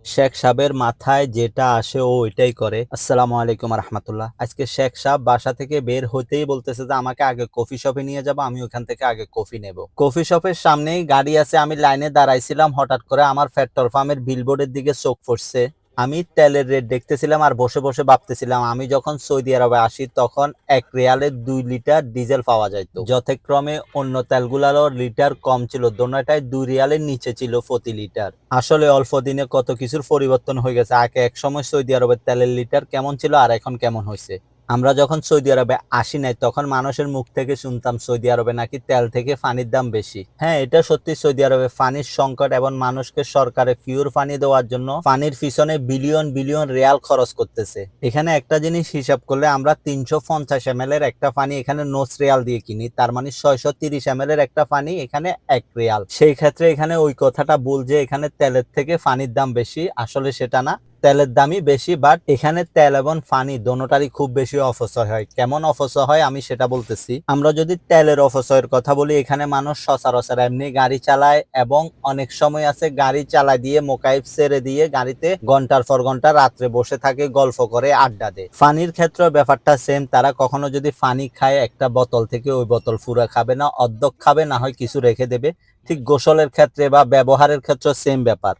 শেখ সাহেবের মাথায় যেটা আসে ও ওইটাই করে। আসসালামু আলাইকুম রহমতুল্লাহ। আজকে শেখ সাহেব বাসা থেকে বের হইতেই বলতেছে যে আমাকে আগে কফি শপে নিয়ে যাবো, আমি ওখান থেকে আগে কফি নেব। কফি শপের সামনেই গাড়ি আছে, আমি লাইনে দাঁড়াইছিলাম, হঠাৎ করে আমার পেট্রোল পাম্পের বিলবোর্ডের দিকে চোখ পড়ছে। আমি তেলের রেট দেখতেছিলাম আর বসে বসে ভাবতেছিলাম আমি যখন সৌদি আরবে আসি তখন 1 রিয়ালে 2 লিটার ডিজেল পাওয়া যাইতো, যথাক্রমে অন্য তেলগুলারও লিটার কম ছিল, দোনোটাই 2 রিয়ালের নিচে ছিল প্রতি লিটার। আসলে অল্প দিনে কত কিছুর পরিবর্তন হয়ে গেছে। আগে এক সময় সৌদি আরবের তেলের লিটার কেমন ছিল আর এখন কেমন হয়েছে। আমরা যখন সৌদি আরবে আসি নাই তখন মানুষের মুখ থেকে শুনতাম সৌদি আরবে নাকি তেল থেকে পানির দাম বেশি। হ্যাঁ, এটা সত্যি, সৌদি আরবে পানির সংকট এবং মানুষকে সরকারে পিওর পানি দেওয়ার জন্য পানির পিছনে বিলিয়ন বিলিয়ন রিয়াল খরচ করতেছে। এখানে একটা জিনিস হিসাব করলে আমরা 350 ml এর একটা পানি এখানে 9 রিয়াল দিয়ে কিনি, তার মানে 630 ml এর একটা পানি এখানে 1 রিয়াল। সেই ক্ষেত্রে এখানে ওই কথাটা ভুল যে এখানে তেলের থেকে পানির দাম বেশি, আসলে সেটা না। তেলের দামই বেশি, বাট এখানে তেল এবং পানি দোনোটারই খুব বেশি অপচয় হয়। কেমন অপচয় হয় আমি সেটা বলতেছি। আমরা যদি তেলের অপচয়ের কথা বলি, এখানে মানুষ সচরাচর এমনি গাড়ি চালায় এবং অনেক সময় আছে গাড়ি চালায় দিয়ে মোকাইফ ছেড়ে দিয়ে গাড়িতে ঘন্টার পর ঘন্টা রাত্রে বসে থাকে, গল্প করে, আড্ডা দেয়। পানির ক্ষেত্রে ব্যাপারটা সেম। তারা কখনো যদি পানি খায় একটা বোতল থেকে ওই বোতল পুরা খাবে না, অর্ধেক খাবে, না হয় কিছু রেখে দেবে। ঠিক গোসলের ক্ষেত্রে বা ব্যবহারের ক্ষেত্রে সেম ব্যাপার।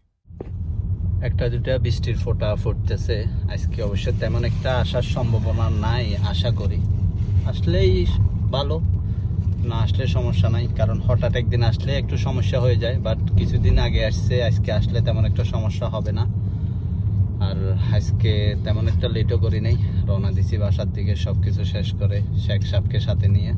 একটা দুটা বৃষ্টির ফোঁটা ফুটতেছে। আজকে অবশ্য তেমন একটা আসার সম্ভাবনা নাই, আশা করি। আসলেই ভালো, না আসলে সমস্যা নাই, কারণ হঠাৎ একদিন আসলে একটু সমস্যা হয়ে যায়। বাট কিছুদিন আগে আসছে, আজকে আসলে তেমন একটা সমস্যা হবে না। আর আজকে তেমন একটা লেটও করি নাই, রওনা দিছি বাসার দিকে সবকিছু শেষ করে শেখ সাহেবকে সাথে নিয়ে।